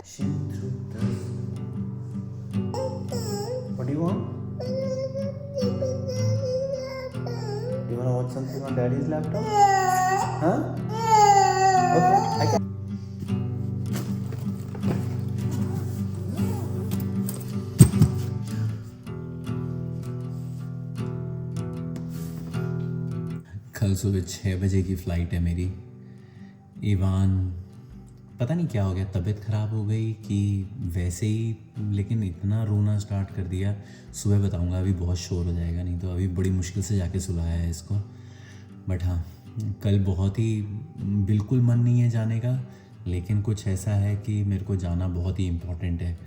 Shin through this. What do you want? You wanna watch something on daddy's laptop? Huh? Okay, I can. कल सुबह 6 बजे की flight है मेरी। Ivan पता नहीं क्या हो गया, तबीयत ख़राब हो गई कि वैसे ही, लेकिन इतना रोना स्टार्ट कर दिया। सुबह बताऊंगा, अभी बहुत शोर हो जाएगा, नहीं तो अभी बड़ी मुश्किल से जाके सुलाया है इसको। बट हाँ, कल बहुत ही बिल्कुल मन नहीं है जाने का, लेकिन कुछ ऐसा है कि मेरे को जाना बहुत ही इम्पोर्टेंट है।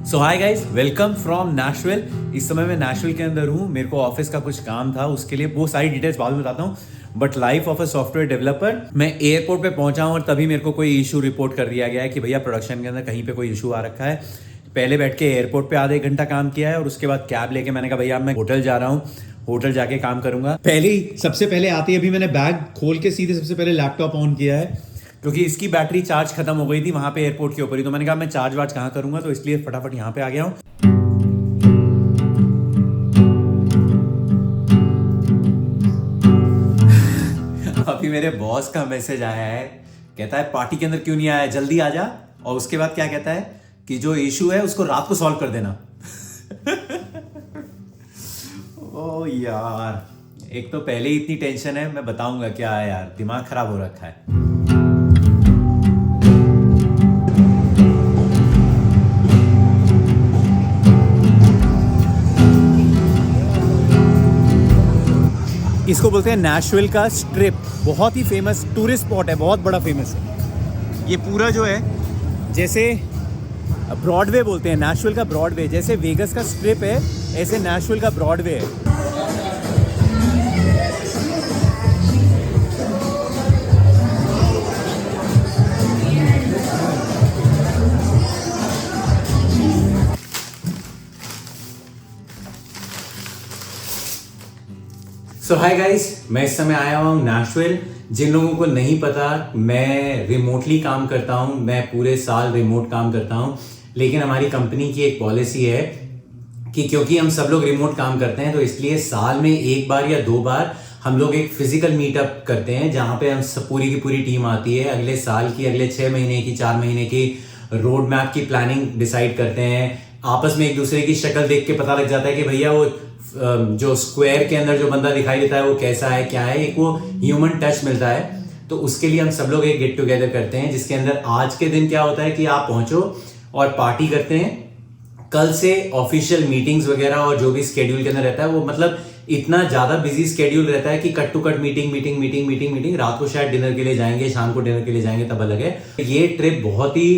So hi guys, welcome from Nashville. इस समय मैं नैशविल के अंदर हूँ। मेरे को ऑफिस का कुछ काम था, उसके लिए वो सारी डिटेल्स बाद में बताता हूँ। But life of a software developer, मैं एयरपोर्ट पे पहुंचा हूँ और तभी मेरे को कोई इशू रिपोर्ट कर दिया गया है कि भैया प्रोडक्शन के अंदर कहीं पे कोई इशू आ रखा है। पहले बैठ के एयरपोर्ट पे आधे घंटा काम किया है और उसके बाद कैब लेके मैंने कहा भैया मैं होटल जा रहा हूँ, होटल जाके काम करूंगा। सबसे पहले आते ही अभी मैंने बैग खोल के सीधे सबसे पहले लैपटॉप ऑन किया है, क्योंकि इसकी बैटरी चार्ज खत्म हो गई थी वहां पे एयरपोर्ट के ऊपर ही। तो मैंने कहा मैं चार्ज वार्ज कहाँ करूंगा, तो इसलिए फटाफट यहाँ पे आ गया हूँ। अभी मेरे बॉस का मैसेज आया है, कहता है पार्टी के अंदर क्यों नहीं आया, जल्दी आ जा। और उसके बाद क्या कहता है कि जो इशू है उसको रात को सॉल्व कर देना। ओ यार, एक तो पहले ही इतनी टेंशन है, मैं बताऊंगा क्या है यार, दिमाग खराब हो रखा है। इसको बोलते हैं नैशविल का स्ट्रिप, बहुत ही फेमस टूरिस्ट स्पॉट है, बहुत बड़ा फेमस है। ये पूरा जो है, जैसे ब्रॉडवे बोलते हैं, नैशविल का ब्रॉडवे, जैसे वेगस का स्ट्रिप है ऐसे नैशविल का ब्रॉडवे है। सो हाय गाइस, मैं इस समय आया हूँ नैशविल। जिन लोगों को नहीं पता, मैं रिमोटली काम करता हूँ, मैं पूरे साल रिमोट काम करता हूँ। लेकिन हमारी कंपनी की एक पॉलिसी है कि क्योंकि हम सब लोग रिमोट काम करते हैं, तो इसलिए साल में एक बार या 2 बार हम लोग एक फिजिकल मीटअप करते हैं, जहाँ पे हम सब पूरी की पूरी टीम आती है। अगले साल की, अगले 6 महीने की, 4 महीने की रोड मैप की प्लानिंग डिसाइड करते हैं। आपस में एक दूसरे की शक्ल देख के पता लग जाता है कि भैया वो जो स्क्वायर के अंदर जो बंदा दिखाई देता है वो कैसा है, क्या है, एक वो ह्यूमन टच मिलता है। तो उसके लिए हम सब लोग एक गेट टुगेदर करते हैं, जिसके अंदर आज के दिन क्या होता है कि आप पहुंचो और पार्टी करते हैं। कल से ऑफिशियल मीटिंग्स वगैरह और जो भी स्केड्यूल के अंदर रहता है वो, मतलब इतना ज्यादा बिजी स्केड्यूल रहता है कि कट टू कट मीटिंग, रात को शायद डिनर के लिए जाएंगे, शाम को डिनर के लिए जाएंगे, तब अलग है। ये ट्रिप बहुत ही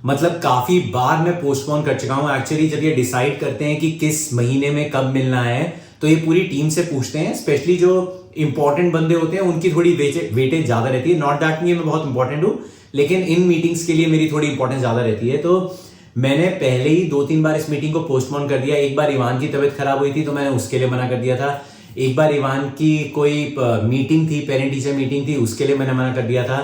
मतलब काफी बार मैं पोस्टपोन कर चुका हूं। एक्चुअली जब ये डिसाइड करते हैं कि किस महीने में कब मिलना है, तो ये पूरी टीम से पूछते हैं। स्पेशली जो इंपॉर्टेंट बंदे होते हैं उनकी थोड़ी वेटेज ज्यादा रहती है। नॉट दैट मैं बहुत इंपॉर्टेंट हूं, लेकिन इन मीटिंग्स के लिए मेरी थोड़ी इंपॉर्टेंस ज्यादा रहती है। तो मैंने पहले ही 2-3 बार इस मीटिंग को पोस्टपोन कर दिया। एक बार ईवान की तबीयत खराब हुई थी तो मैंने उसके लिए मना कर दिया था। एक बार ईवान की कोई मीटिंग थी, पेरेंट टीचर मीटिंग थी, उसके लिए मैंने मना कर दिया था।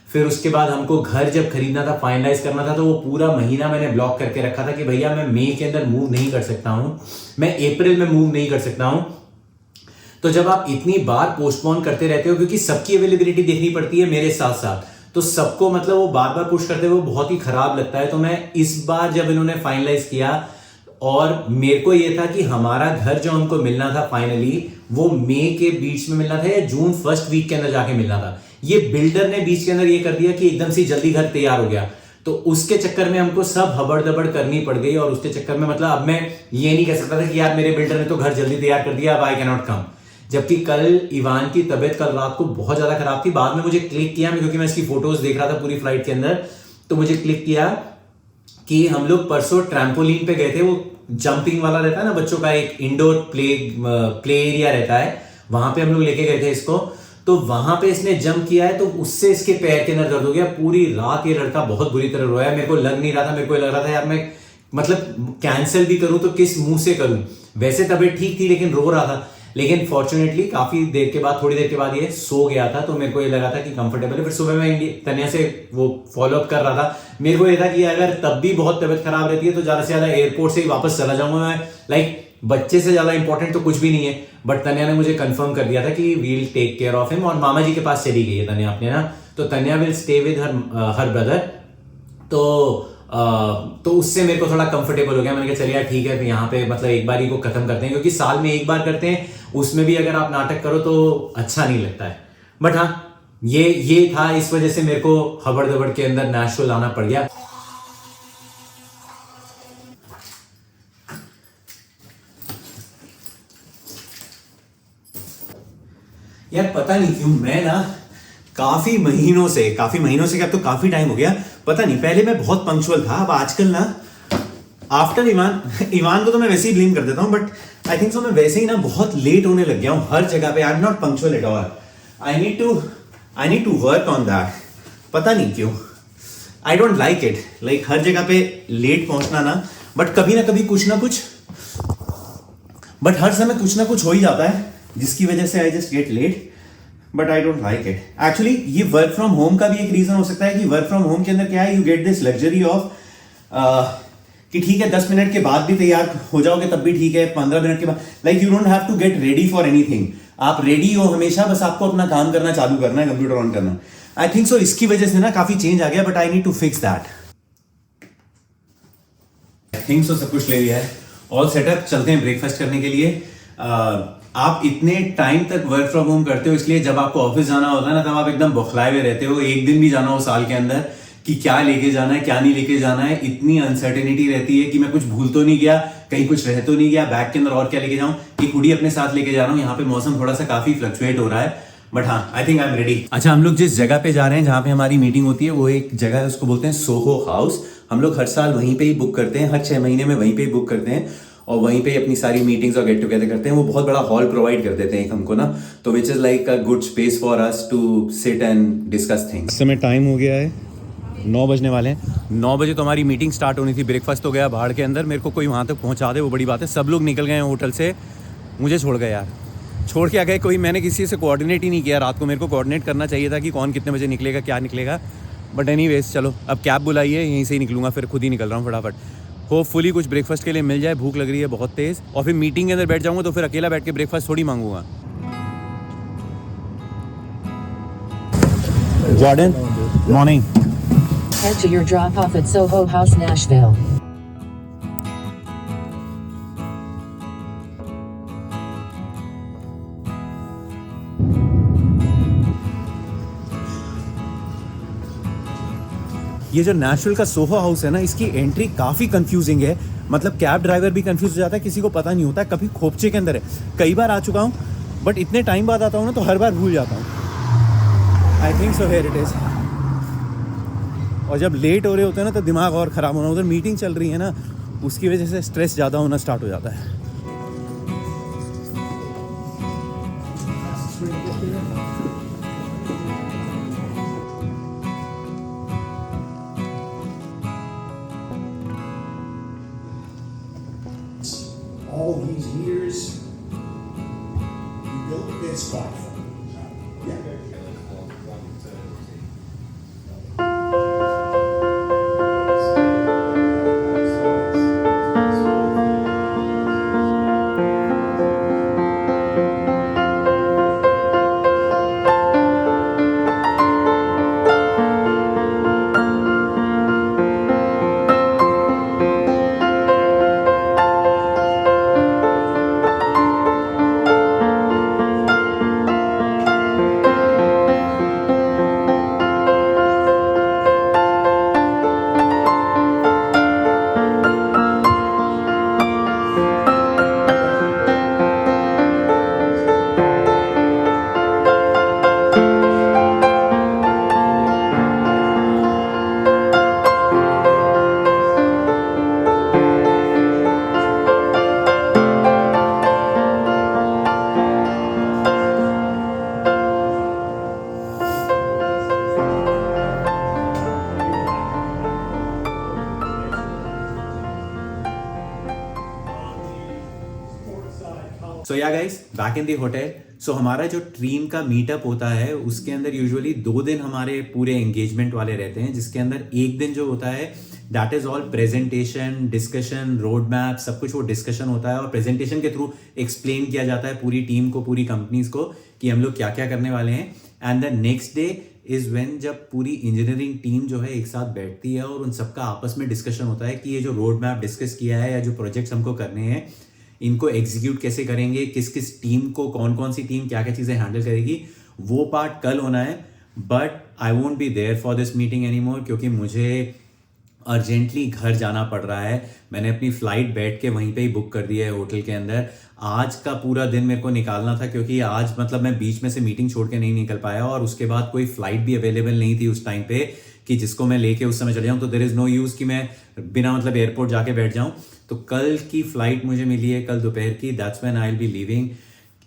फिर उसके बाद हमको घर जब खरीदना था, फाइनलाइज करना था, तो वो पूरा महीना मैंने ब्लॉक करके रखा था कि भैया मैं मई के अंदर मूव नहीं कर सकता हूं, मैं अप्रैल में मूव नहीं कर सकता हूं। तो जब आप इतनी बार पोस्टपोन करते रहते हो, क्योंकि सबकी अवेलेबिलिटी देखनी पड़ती है मेरे साथ साथ, तो सबको मतलब वो बार बार पुश करते हुए बहुत ही खराब लगता है। तो मैं इस बार जब इन्होंने फाइनलाइज किया, और मेरे को ये था कि हमारा घर जो हमको मिलना था फाइनली, वो मई के बीच में मिलना था या जून फर्स्ट वीक के अंदर जाके मिलना था। ये बिल्डर ने बीच के अंदर ये कर दिया कि एकदम से जल्दी घर तैयार हो गया, तो उसके चक्कर में हमको सब हबड़ दबड़ करनी पड़ गई। और उसके चक्कर में मतलब अब मैं ये नहीं कह सकता था कि यार मेरे बिल्डर ने तो घर जल्दी तैयार कर दिया, अब आई कैन नॉट कम। जबकि कल इवान की तबीयत कल रात को बहुत ज्यादा खराब थी। बाद में मुझे क्लिक किया, क्योंकि मैं इसकी फोटोज देख रहा था पूरी फ्लाइट के अंदर, तो मुझे क्लिक किया कि हम लोग परसों ट्रैम्पोलिन पे गए थे। वो जंपिंग वाला रहता है ना बच्चों का, एक इंडोर प्ले एरिया रहता है, वहां पे हम लोग लेके गए थे इसको। तो वहां पे इसने जंप किया है, तो उससे इसके पैर के अंदर दर्द हो गया। पूरी रात ये लड़का बहुत बुरी तरह रोया। मेरे को लग नहीं रहा था, मेरे को लग रहा था यार मैं मतलब कैंसिल भी करूं तो किस मुंह से करूं। वैसे तबीयत ठीक थी लेकिन रो रहा था। लेकिन फॉर्चुनेटली काफी देर के बाद, थोड़ी देर के बाद ये सो गया था, तो मेरे को ये लगा था कि कंफर्टेबल है। फिर सुबह मैं तनिया से वो फॉलो अप कर रहा था। मेरे को ये था कि अगर तब भी बहुत तबीयत खराब रहती है तो ज्यादा से ज्यादा एयरपोर्ट से ही वापस चला जाऊंगा मैं, लाइक बच्चे से ज्यादा इंपॉर्टेंट तो कुछ भी नहीं है। बट तन्या ने मुझे कंफर्म कर दिया था कि we'll take care of him, और मामा जी के पास चली गई है तन्या अपने ना, तो Tanya will stay with her brother. तो उससे मेरे को थोड़ा कंफर्टेबल हो गया। मैंने कहा चलिए यार ठीक है, तो यहाँ पे मतलब एक बार ही को खत्म करते हैं, क्योंकि साल में एक बार करते हैं, उसमें भी अगर आप नाटक करो तो अच्छा नहीं लगता है। बट हाँ, ये था, इस वजह से मेरे को हबड़ दबड़ के अंदर नेशनल आना पड़ गया। यार पता नहीं क्यों मैं ना काफी महीनों से क्या, तो काफी टाइम हो गया, पता नहीं, पहले मैं बहुत पंक्चुअल था। अब आजकल ना आफ्टर इवान को तो मैं वैसे ही ब्लेम कर देता हूं, बट आई थिंक सो मैं वैसे ही ना बहुत लेट होने लग गया हूं हर जगह पे। I am not punctual at all. I need to work on that. पता नहीं क्यों, I don't like it, like हर जगह पे लेट पहुंचना ना। बट कभी ना कभी बट हर समय कुछ ना कुछ हो ही जाता है, जिसकी वजह से I just get late. But I don't like it. Actually ये वर्क फ्रॉम होम का भी एक रीजन हो सकता है कि वर्क फ्रॉम होम के अंदर क्या है, you get this luxury of कि ठीक है 10 मिनट के बाद भी तैयार हो जाओगे तब भी ठीक है, 15 मिनट के बाद, like you don't have to get ready for anything. आप रेडी हो हमेशा, बस आपको अपना काम करना चालू करना है, कंप्यूटर ऑन करना। आई थिंक सो इसकी वजह से ना काफी चेंज आ गया, but I need to fix that. I think so सब कुछ ले लिया है, ऑल सेटअप। चलते हैं ब्रेकफास्ट करने के लिए। आप इतने टाइम तक वर्क फ्रॉम होम करते हो, इसलिए जब आपको ऑफिस जाना होता है ना, तब आप एकदम बौखलाए हुए रहते हो। एक दिन भी जाना हो साल के अंदर कि क्या लेके जाना है क्या नहीं लेके जाना है, इतनी अनसर्टेनिटी रहती है कि मैं कुछ भूल तो नहीं गया, कहीं कुछ रह तो नहीं गया, बैग के अंदर और क्या लेके जाऊं। एक हुडी अपने साथ लेके जा रहा हूं। यहाँ पे मौसम थोड़ा सा काफी फ्लक्चुएट हो रहा है, बट हाँ I think I am ready. अच्छा, हम लोग जिस जगह पे जा रहे हैं, जहाँ पे हमारी मीटिंग होती है, वो एक जगह है, उसको बोलते हैं सोहो हाउस। हम लोग हर साल वहीं पे ही बुक करते हैं, हर 6 महीने में वहीं पे ही बुक करते हैं, और वहीं पे अपनी सारी मीटिंग्स और गेट टुगेदर करते हैं। वो बहुत बड़ा हॉल प्रोवाइड कर देते हैं एक हमको ना, तो which is like a good space for us to sit and discuss things. इस समय टाइम हो गया है 9 बजने वाले हैं। 9 बजे तो हमारी मीटिंग स्टार्ट होनी थी। ब्रेकफास्ट तो गया बाहर के अंदर, मेरे को कोई वहाँ तक पहुँचा दे वो बड़ी बात है। सब लोग निकल गए हैं होटल से, मुझे छोड़ गए यार। छोड़ के आ गए कोई, मैंने किसी से कोऑर्डिनेट ही नहीं किया रात को। मेरे को कोऑर्डिनेट करना चाहिए था कि कौन कितने बजे निकलेगा, क्या निकलेगा। बट एनीवेज चलो, अब कैब बुलाई है, यहीं से ही निकलूंगा, फिर खुद ही निकल रहा हूँ फटाफट। होपफुली कुछ ब्रेकफास्ट के लिए मिल जाए, भूख लग रही है बहुत तेज़। और फिर मीटिंग के अंदर बैठ जाऊँगा तो फिर अकेला बैठ के ब्रेकफास्ट थोड़ी मांगूंगा। Jordan, morning. Head to your drop-off at Soho House, Nashville. ये जो नेशनल का सोहो हाउस है ना, इसकी एंट्री काफ़ी कंफ्यूजिंग है। मतलब कैब ड्राइवर भी कंफ्यूज हो जाता है, किसी को पता नहीं होता है। कभी खोपचे के अंदर है, कई बार आ चुका हूँ, बट इतने टाइम बाद आता हूँ ना तो हर बार भूल जाता हूँ। आई think so here it is. और जब लेट हो रहे होते हैं ना तो दिमाग और ख़राब होना, उधर मीटिंग चल रही है ना, उसकी वजह से स्ट्रेस ज़्यादा होना स्टार्ट हो जाता है। All these years, you built this platform. Yeah. So yeah guys, back in the hotel. So हमारा जो टीम का मीटअप होता है उसके अंदर यूजुअली 2 दिन हमारे पूरे एंगेजमेंट वाले रहते हैं, जिसके अंदर एक दिन जो होता है that is all presentation, discussion, road map, सब कुछ वो डिस्कशन होता है और प्रेजेंटेशन के थ्रू एक्सप्लेन किया जाता है पूरी टीम को, पूरी कंपनीज को कि हम लोग क्या क्या करने वाले हैं। And the next day is when जब पूरी इंजीनियरिंग टीम जो है एक साथ बैठती है और उन सबका आपस में डिस्कशन होता है कि ये जो रोड मैप डिस्कस किया है या जो प्रोजेक्ट्स हमको करने हैं इनको एग्जीक्यूट कैसे करेंगे, किस किस टीम को, कौन कौन सी टीम क्या क्या चीज़ें हैंडल करेगी, वो पार्ट कल होना है। But I won't be there for this meeting any more, क्योंकि मुझे अर्जेंटली घर जाना पड़ रहा है। मैंने अपनी फ़्लाइट बैठ के वहीं पे ही बुक कर दी है होटल के अंदर। आज का पूरा दिन मेरे को निकालना था, क्योंकि आज मतलब मैं बीच में से मीटिंग छोड़ के नहीं निकल पाया और उसके बाद कोई फ़्लाइट भी अवेलेबल नहीं थी उस टाइम पे कि जिसको मैं लेके उस समय चले जाऊँ। तो देयर इज़ नो यूज़ कि मैं बिना मतलब एयरपोर्ट जाके बैठ जाऊँ। तो कल की फ़्लाइट मुझे मिली है कल दोपहर की, that's when I will be leaving.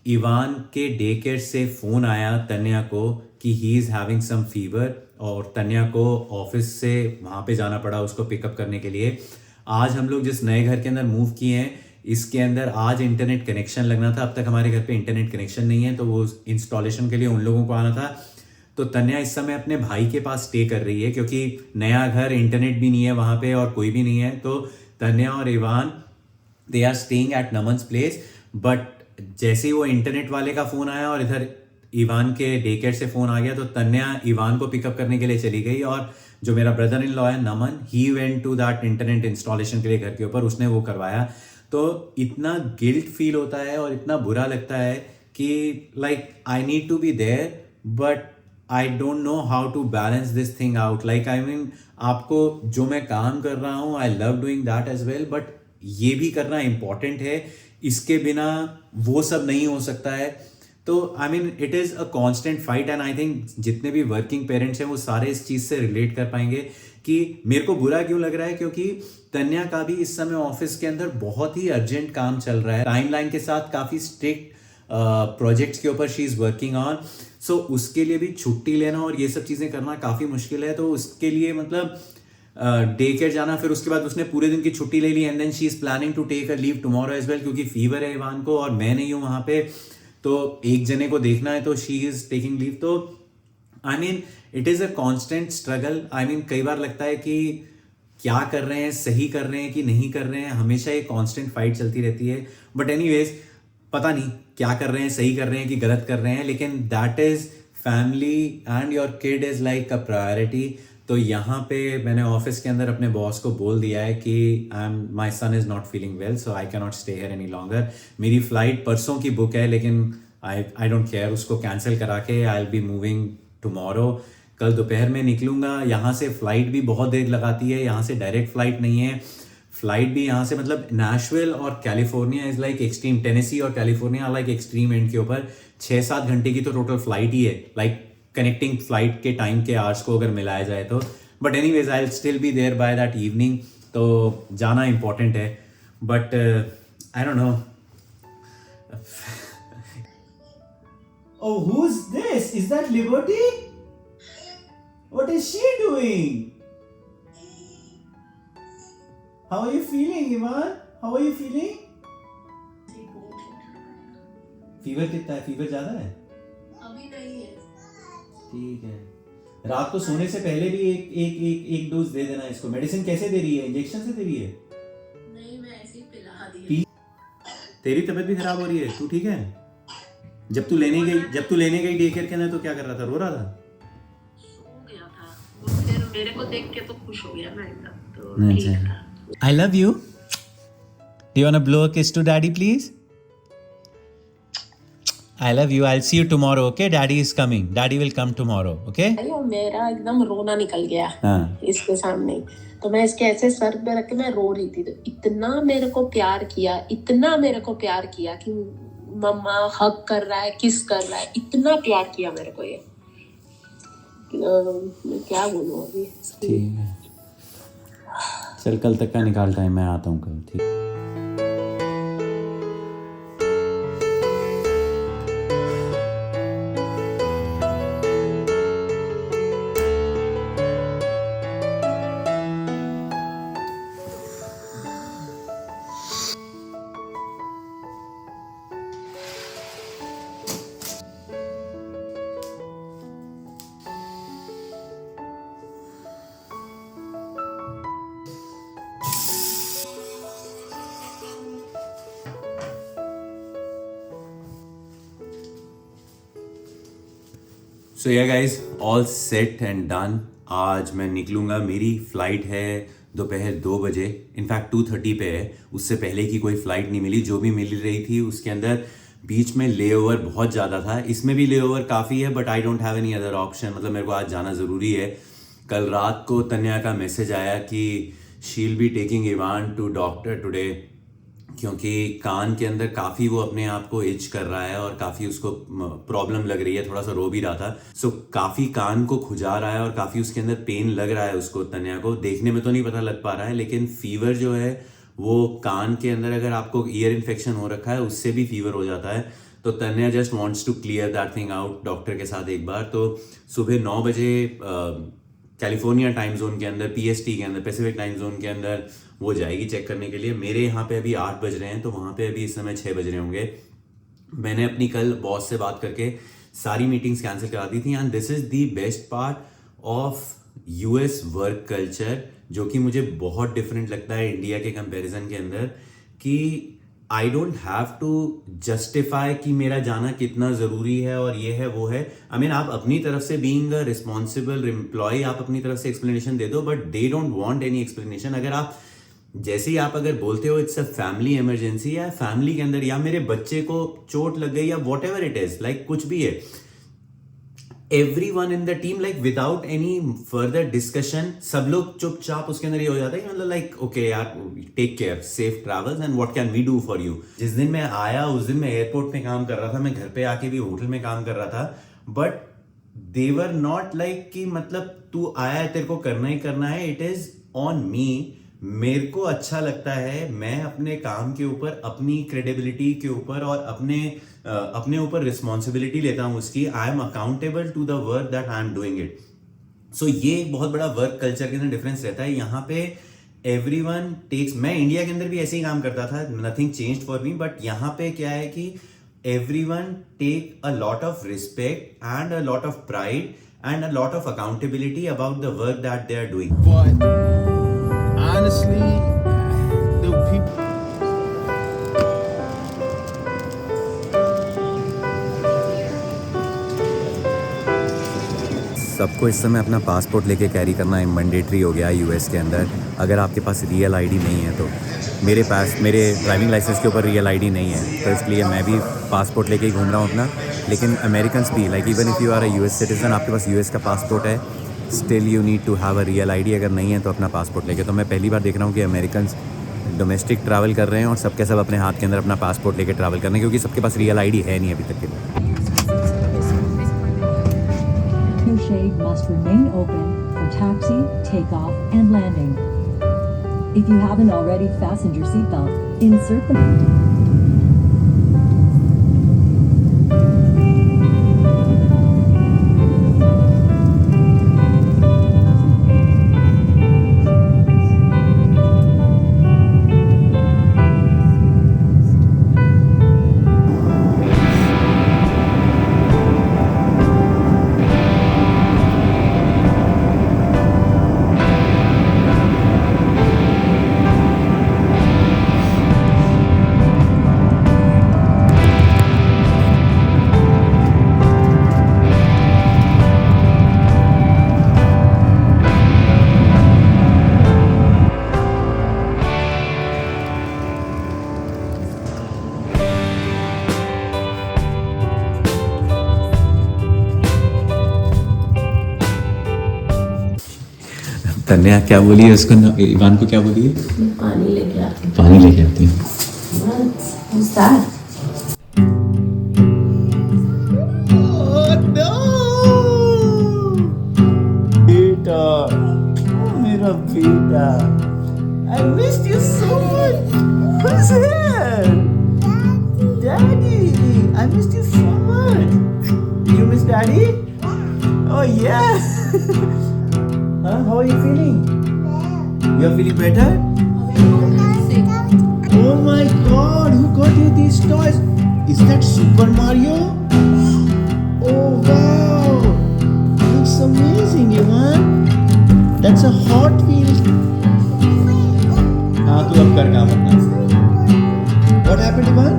Evan के डे केयर से फ़ोन आया तन्या को कि he is having some fever और तन्या को ऑफिस से वहाँ पे जाना पड़ा उसको पिकअप करने के लिए। आज हम लोग जिस नए घर के अंदर मूव किए हैं इसके अंदर आज इंटरनेट कनेक्शन लगना था। अब तक हमारे घर पे इंटरनेट कनेक्शन नहीं है, तो वो इंस्टॉलेशन के लिए उन लोगों को आना था। तो तन्या इस समय अपने भाई के पास स्टे कर रही है, क्योंकि नया घर, इंटरनेट भी नहीं है वहाँ पे और कोई भी नहीं है। तो तन्या और Ivaan they are staying at Naman's place. But जैसे ही वो इंटरनेट वाले का फ़ोन आया और इधर इवान के डे केयर से फ़ोन आ गया, तो तन्या इवान को पिकअप करने के लिए चली गई और जो मेरा ब्रदर इन लॉ है Naman, he went to that internet installation के लिए घर के ऊपर, उसने वो करवाया। तो इतना गिल्ट फील होता है और इतना बुरा लगता है कि like I need to be there but I don't know how to balance this thing out. Like I mean आपको जो मैं काम कर रहा हूँ I love doing that as well, but ये भी करना इम्पॉर्टेंट है, इसके बिना वो सब नहीं हो सकता है। तो I mean it is a constant fight and I think जितने भी वर्किंग पेरेंट्स हैं वो सारे इस चीज़ से रिलेट कर पाएंगे कि मेरे को बुरा क्यों लग रहा है, क्योंकि तन्या का भी इस समय ऑफिस के अंदर बहुत ही अर्जेंट काम चल रहा है, टाइमलाइन के साथ काफ़ी स्ट्रिक्ट प्रोजेक्ट्स के ऊपर शी इज़ वर्किंग ऑन। सो उसके लिए भी छुट्टी लेना और ये सब चीज़ें करना काफ़ी मुश्किल है। तो उसके लिए मतलब डे केयर जाना, फिर उसके बाद उसने पूरे दिन की छुट्टी ले ली and then she is planning to take a leave tomorrow as well, क्योंकि फीवर है इवान को और मैं नहीं हूँ वहाँ पे, तो एक जने को देखना है, तो शी इज़ टेकिंग लीव। तो I mean it is a constant struggle. I mean कई बार लगता है कि क्या कर रहे हैं, सही कर रहे हैं कि नहीं कर रहे हैं, हमेशा एक कांस्टेंट फाइट चलती रहती है। बट एनीवेज पता नहीं क्या कर रहे हैं, सही कर रहे हैं कि गलत कर रहे हैं, लेकिन that is family and your kid is like a priority. तो यहाँ पे मैंने ऑफिस के अंदर अपने बॉस को बोल दिया है कि my son is not feeling well, so I can not stay here any longer. मेरी फ़्लाइट परसों की बुक है, लेकिन आई डोंट केयर, उसको कैंसिल करा के I will be moving tomorrow. कल दोपहर में निकलूँगा। यहाँ से फ़्लाइट भी बहुत देर लगाती है, यहाँ से डायरेक्ट फ़्लाइट नहीं है। फ़्लाइट भी यहाँ से मतलब नैशविल और California is like extreme, Tennessee और कैलिफोर्निया लाइक एक्सट्रीम एंड के ऊपर 6-7 घंटे की तो टोटल फ़्लाइट ही है, लाइक कनेक्टिंग फ़्लाइट के टाइम के आवर्स को अगर मिलाया जाए तो। But anyways I will still be there by that evening. तो जाना इंपॉर्टेंट है, but I don't know. Oh, who's this? Is that Liberty? What is she doing? How are you feeling, Iman? How are you feeling? Fever कितना है? Fever ज्यादा है? अभी नहीं है। ठीक है। रात को सोने से पहले भी एक डोज दे देना इसको। मेडिसिन कैसे दे रही है? इंजेक्शन से दे रही है? नहीं, मैं ऐसे ही पिला दी। तेरी तबीयत भी खराब हो रही है, तू ठीक है? जब तू लेने गई डे केयर के अंदर तो क्या कर रहा था? रो रहा था? सो गया था, फिर मेरे को देख के तो खुश हो गया ना एकदम, तो ठीक था। I love you. Do you want to blow a kiss to daddy, please? I love you. I'll see you tomorrow, okay? Daddy is coming. Daddy will come tomorrow, okay? अरे मेरा एकदम रोना निकल गया हाँ। इसके सामने। तो मैं इसके ऐसे सर पे रख के मैं रो रही थी। तो इतना मेरे को प्यार किया, इतना मेरे को प्यार किया कि मम्मा हग कर रहा है, किस कर रहा है, इतना प्यार किया मेरे को ये। मैं क्या बोलूं अभी। ठीक है, चल कल तक का निकाल टाइम, मैं आता हूँ कल। ठीक। सो yeah guys, all set and done. आज मैं निकलूंगा, मेरी फ्लाइट है दोपहर 2 बजे, इनफैक्ट 2:30 पे है। उससे पहले की कोई फ्लाइट नहीं मिली, जो भी मिल रही थी उसके अंदर बीच में लेओवर बहुत ज़्यादा था। इसमें भी लेओवर काफ़ी है, but I don't have any other option. मतलब मेरे को आज जाना ज़रूरी है। कल रात को तन्या का मैसेज आया कि she'll be taking Evan to doctor today, क्योंकि कान के अंदर काफ़ी वो अपने आप को इच कर रहा है और काफ़ी उसको प्रॉब्लम लग रही है, थोड़ा सा रो भी रहा था। सो काफ़ी कान को खुजा रहा है और काफ़ी उसके अंदर पेन लग रहा है उसको। तन्या को देखने में तो नहीं पता लग पा रहा है, लेकिन फीवर जो है वो कान के अंदर, अगर आपको ईयर इन्फेक्शन हो रखा है उससे भी फीवर हो जाता है। तो Tanya just wants to clear that thing out doctor के साथ एक बार। तो सुबह 9 बजे कैलिफोर्निया टाइम जोन के अंदर, पीएसटी के अंदर, पैसिफिक टाइम जोन के अंदर वो जाएगी चेक करने के लिए। मेरे यहाँ पे अभी 8 बज रहे हैं, तो वहाँ पे अभी इस समय 6 बज रहे होंगे। मैंने अपनी कल बॉस से बात करके सारी मीटिंग्स कैंसिल करा दी थी। And this is the best part of US work culture, जो कि मुझे बहुत डिफरेंट लगता है इंडिया के कंपैरिजन के अंदर, कि I don't have to justify कि मेरा जाना कितना ज़रूरी है और ये है वो है। आई मीन आप अपनी तरफ से बीइंग अ रिस्पॉन्सिबल एम्प्लॉय, आप अपनी तरफ से एक्सप्लेनेशन दे दो, but they don't want any explanation. अगर आप जैसे ही आप अगर बोलते हो इट्स अ फैमिली इमरजेंसी, या फैमिली के अंदर, या मेरे बच्चे को चोट लग गई, या what ever it is, like कुछ भी है, everyone in the team, like without any further discussion, सब लोग चुपचाप उसके अंदर ये हो जाता है कि मतलब लाइक ओके यार, take care, safe travels and what can we do for you. जिस दिन मैं आया उस दिन मैं एयरपोर्ट में काम कर रहा था, मैं घर पे आके भी होटल में काम कर रहा था, but they were not like कि मतलब तू आया है तेरे को करना ही करना है। It is on me. मेरे को अच्छा लगता है, मैं अपने काम के ऊपर, अपनी क्रेडिबिलिटी के ऊपर और अपने ऊपर रिस्पॉन्सिबिलिटी लेता हूँ उसकी। I am accountable to the work that I am doing it. So ये एक बहुत बड़ा वर्क कल्चर के अंदर डिफरेंस रहता है। यहाँ पे एवरीवन टेक्स, मैं इंडिया के अंदर भी ऐसे ही काम करता था, nothing changed for me, but यहाँ पे क्या है कि everyone take a lot of respect and a lot of pride and a lot of accountability about the work that they are doing. But honestly, the people. सबको इस समय अपना passport लेके कैरी करना मैंडेटरी हो गया है यूएस के अंदर। अगर आपके पास रियल आईडी नहीं है तो, मेरे पास मेरे ड्राइविंग लाइसेंस के ऊपर रियल आईडी नहीं है, तो इसलिए मैं भी पासपोर्ट लेके ही घूम रहा हूँ अपना। लेकिन अमेरिकन्स भी, like even if you are a US citizen, आपके पास यूएस का पासपोर्ट है, still you need to have a real ID. अगर नहीं है तो अपना पासपोर्ट लेके। तो मैं पहली बार देख रहा हूँ कि अमेरिकन्स डोमेस्टिक ट्रैवल कर रहे हैं और सबके सब अपने हाथ के अंदर अपना पासपोर्ट लेके ट्रैवल करने, क्योंकि सबके पास रियल आईडी है नहीं अभी तक के लिए। Shade must remain open for taxi, takeoff, and landing. If you haven't already fastened your seatbelt, insert the... तन्या क्या बोली है उसको, इवान को क्या बोली है? पानी लेके आती हूँ। पानी लेके आती है। What's that? बेटा, मेरा बेटा, I missed you so much. Who's here? Daddy, I missed you so much. You miss Daddy? Oh yeah. Huh? How are you feeling? You are feeling better? Oh my God! Who got you these toys? Is that Super Mario? Oh wow! Looks amazing, Ivan. That's a Hot Wheels. हाँ तू अब कर काम अपना. What happened, Ivan?